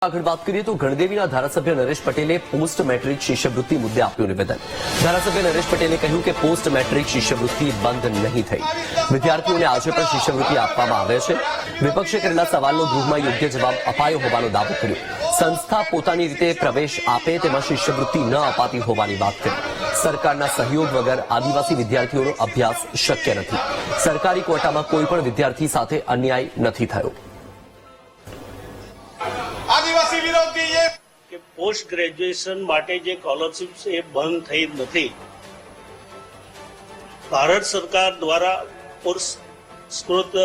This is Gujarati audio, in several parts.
આગળ વાત કરીએ તો ગણદેવીના ધારાસભ્ય નરેશ પટેલે પોસ્ટ મેટ્રિક શિષ્યવૃત્તિ મુદ્દે આપ્યું નિવેદન। ધારાસભ્ય નરેશ પટેલે કહ્યું કે પોસ્ટ મેટ્રિક શિષ્યવૃત્તિ બંધ નહીં થઈ, વિદ્યાર્થીઓને આજે પણ શિષ્યવૃત્તિ આપવામાં આવે છે। વિપક્ષે કરેલા સવાલનો ગૃહમાં યોગ્ય જવાબ અપાયો હોવાનો દાવો કર્યો। સંસ્થા પોતાની રીતે પ્રવેશ આપે તેમાં શિષ્યવૃત્તિ ન અપાતી હોવાની વાત કરી। સરકારના સહયોગ વગર આદિવાસી વિદ્યાર્થીઓનો અભ્યાસ શક્ય નથી। સરકારી કોટામાં કોઈ પણ વિદ્યાર્થી સાથે અન્યાય નથી થયો। આદિવાસી વિરોધી કે પોસ્ટ ગ્રેજ્યુએશન માટે જે સ્કોલરશિપ છે એ બંધ થઈ નથી। ભારત સરકાર દ્વારા પુરસ્કૃત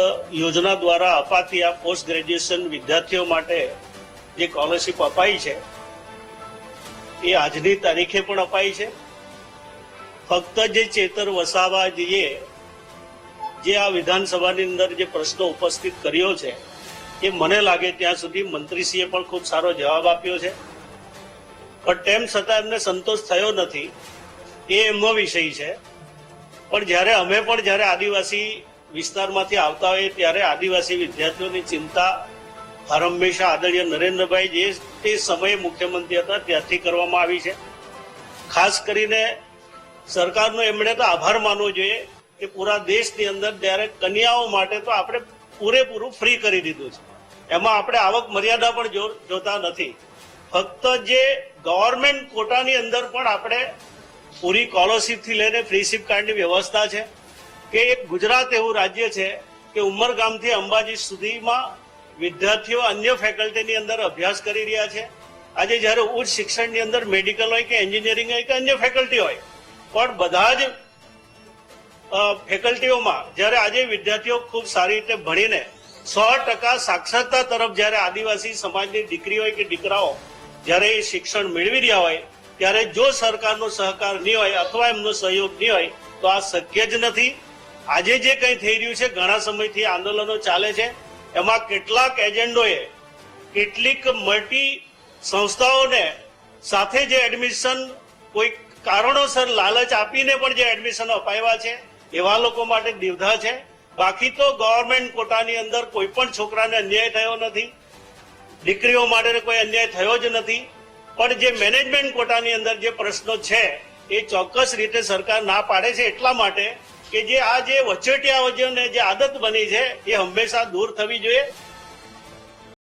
યોજના દ્વારા અપાતી આ પોસ્ટ ગ્રેજ્યુએશન વિદ્યાર્થીઓ માટે જે સ્કોલરશિપ અપાઈ છે એ આજની તારીખે પણ અપાઈ છે। ફક્ત જે ચેતર વસાવાજીએ જે આ વિધાનસભાની અંદર જે પ્રશ્નો ઉપસ્થિત કર્યો છે એ મને લાગે ત્યાં સુધી મંત્રીશ્રીએ પણ ખૂબ સારો જવાબ આપ્યો છે, પણ તેમ છતાં એમને સંતોષ થયો નથી એ એમનો વિષય છે। પણ જ્યારે આદિવાસી વિસ્તારમાંથી આવતા હોઈએ ત્યારે આદિવાસી વિદ્યાર્થીઓની ચિંતા હર હંમેશા આદરણીય નરેન્દ્રભાઈ જે તે સમયે મુખ્યમંત્રી હતા ત્યારથી કરવામાં આવી છે। ખાસ કરીને સરકારનો એમણે તો આભાર માનવો જોઈએ કે પૂરા દેશની અંદર જ્યારે કન્યાઓ માટે તો આપણે પૂરેપૂરું ફ્રી કરી દીધું છે, એમાં આપણે આવક મર્યાદા પણ જોતા નથી। ફક્ત જે ગવર્મેન્ટ કોટાની અંદર પણ આપણે પૂરી સ્કોલરશીપથી લઈને ફ્રીશીપ કાર્ડની વ્યવસ્થા છે કે એક ગુજરાત એવું રાજ્ય છે કે ઉમરગામથી અંબાજી સુધીમાં વિદ્યાર્થીઓ અન્ય ફેકલ્ટીની અંદર અભ્યાસ કરી રહ્યા છે। આજે જ્યારે ઉચ્ચ શિક્ષણની અંદર મેડિકલ હોય કે એન્જિનિયરિંગ હોય કે અન્ય ફેકલ્ટી હોય પણ બધા જ ફેકલ્ટીઓમાં જ્યારે આજે વિદ્યાર્થીઓ ખૂબ સારી રીતે ભણીને 100% સાક્ષરતા તરફ જ્યારે આદિવાસી સમાજની દીકરી હોય કે દીકરાઓ જ્યારે એ શિક્ષણ મેળવી રહ્યા હોય ત્યારે જો સરકારનો સહકાર નહીં હોય અથવા એમનો સહયોગ નહીં હોય તો આ શક્ય જ નથી। આજે જે કંઈ થઈ રહ્યું છે ઘણા સમયથી આંદોલનો ચાલે છે, એમાં કેટલાક એજન્ડોએ કેટલીક મોટી સંસ્થાઓને સાથે જે એડમિશન કોઈ કારણોસર લાલચ આપીને પણ જે એડમિશન અપાવ્યા છે એવા લોકો માટે દીવધા છે। બાકી તો ગવર્મેન્ટ કોટાની અંદર કોઈ પણ છોકરાને અન્યાય થયો નથી, દીકરીઓ માટે કોઈ અન્યાય થયો જ નથી। પણ જે મેનેજમેન્ટ કોટાની અંદર જે પ્રશ્નો છે એ ચોક્કસ રીતે સરકાર ના પાડે છે એટલા માટે કે જે આ જે વચેટિયાઓને જે આદત બની છે એ હંમેશા દૂર થવી જોઈએ।